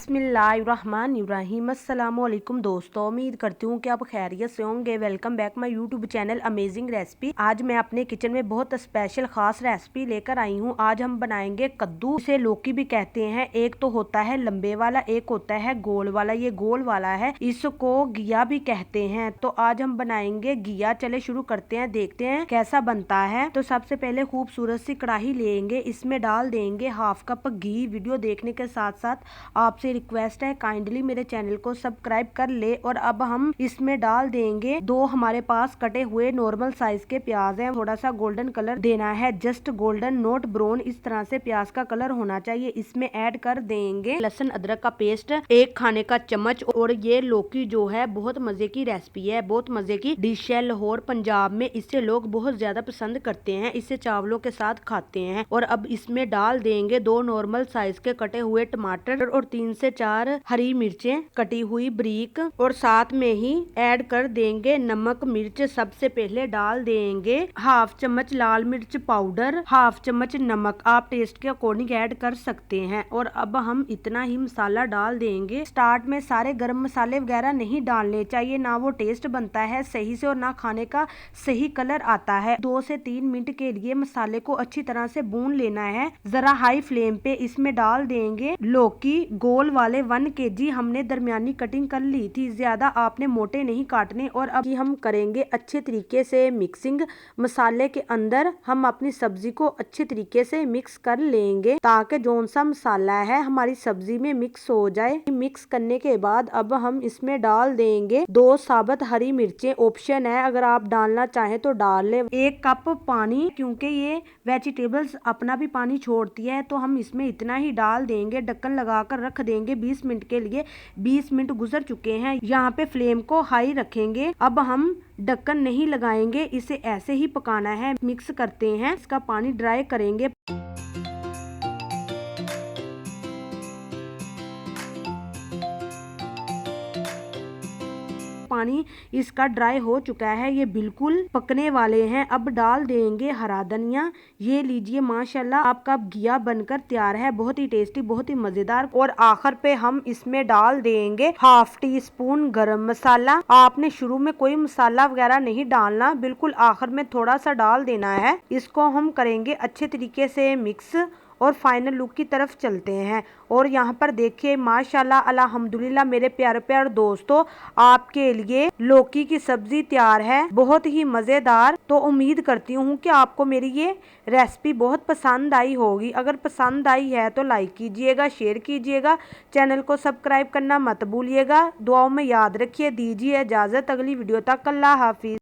बिस्मिल्लाहिर्रहमानिर्रहीम। अस्सलामुअलैकुम दोस्तों, उम्मीद करती हूँ कि आप खैरियत से होंगे। Welcome back my YouTube channel amazing recipe. आज मैं अपने किचन में बहुत स्पेशल खास रेसिपी लेकर आई हूँ। आज हम बनाएंगे कद्दू, इसे लौकी भी कहते हैं। एक तो होता है लंबे वाला, एक होता है गोल वाला। ये गोल वाला है, इसको घिया भी कहते हैं। तो आज हम बनाएंगे घिया। चले शुरू करते हैं, देखते हैं कैसा बनता है। तो सबसे पहले खूबसूरत सी कढ़ाई लेंगे, इसमें डाल देंगे हाफ कप घी। वीडियो देखने के साथ साथ आपसे रिक्वेस्ट है, काइंडली मेरे चैनल को सब्सक्राइब कर ले। और अब हम इसमें डाल देंगे दो हमारे पास कटे हुए नॉर्मल साइज के प्याज हैं। थोड़ा सा गोल्डन कलर देना है, जस्ट गोल्डन, नोट ब्राउन। इस तरह से प्याज का कलर होना चाहिए। इसमें ऐड कर देंगे लहसुन अदरक का पेस्ट 1 खाने का चम्मच। और ये लौकी जो है बहुत मजे की रेसिपी है, बहुत मजे की डिश है। लाहौर पंजाब में इसे लोग बहुत ज्यादा पसंद करते हैं, इसे चावलों के साथ खाते हैं। और अब इसमें डाल देंगे 2 नॉर्मल साइज के कटे हुए टमाटर और 3 से 4 हरी मिर्चें कटी हुई बारीक। और साथ में ही ऐड कर देंगे नमक मिर्च। सबसे पहले डाल देंगे हाफ चम्मच लाल मिर्च पाउडर, हाफ चम्मच नमक। आप टेस्ट के अकॉर्डिंग ऐड कर सकते हैं। और अब हम इतना ही मसाला डाल देंगे। स्टार्ट में सारे गरम मसाले वगैरह नहीं डालने चाहिए, ना वो टेस्ट बनता है सही से और ना खाने का सही कलर आता है। 2 से 3 मिनट के लिए मसाले को अच्छी तरह से भून लेना है, जरा हाई फ्लेम पे। इसमें डाल देंगे लौकी गोल वाले 1 kg हमने दरमियानी कटिंग कर ली थी, ज्यादा आपने मोटे नहीं काटने। और अब हम करेंगे अच्छे तरीके से मिक्सिंग। मसाले के अंदर हम अपनी सब्जी को अच्छे तरीके से मिक्स कर लेंगे, ताकि जो सा मसाला है हमारी सब्जी में मिक्स हो जाए। मिक्स करने के बाद अब हम इसमें डाल देंगे 2 साबुत हरी मिर्चें। ऑप्शन है, अगर आप डालना चाहें तो डाल ले। 1 कप पानी, क्योंकि ये वेजिटेबल्स अपना भी पानी छोड़ती है, तो हम इसमें इतना ही डाल देंगे। ढक्कन लगाकर रख देंगे 20 मिनट के लिए। 20 मिनट गुजर चुके हैं। यहाँ पे फ्लेम को हाई रखेंगे। अब हम ढक्कन नहीं लगाएंगे, इसे ऐसे ही पकाना है। मिक्स करते हैं, इसका पानी ड्राई करेंगे। पानी इसका ड्राई हो चुका है, ये बिल्कुल पकने वाले हैं। अब डाल देंगे हरा धनिया। ये लीजिए, माशाल्लाह आपका घिया बनकर तैयार है, बहुत ही टेस्टी, बहुत ही मजेदार। और आखिर पे हम इसमें डाल देंगे हाफ टी स्पून गरम मसाला। आपने शुरू में कोई मसाला वगैरह नहीं डालना, बिल्कुल आखिर में थोड़ा सा डाल देना है। इसको हम करेंगे अच्छे तरीके से मिक्स और फाइनल लुक की तरफ चलते हैं। और यहाँ पर देखिए, माशाल्लाह अल्हम्दुलिल्लाह मेरे प्यारे प्यारे दोस्तों, आपके लिए लौकी की सब्जी तैयार है, बहुत ही मज़ेदार। तो उम्मीद करती हूँ कि आपको मेरी ये रेसिपी बहुत पसंद आई होगी। अगर पसंद आई है तो लाइक कीजिएगा, शेयर कीजिएगा, चैनल को सब्सक्राइब करना मत भूलिएगा। दुआओं में याद रखिए। दीजिए इजाज़त, अगली वीडियो तक। अल्लाह हाफिज़।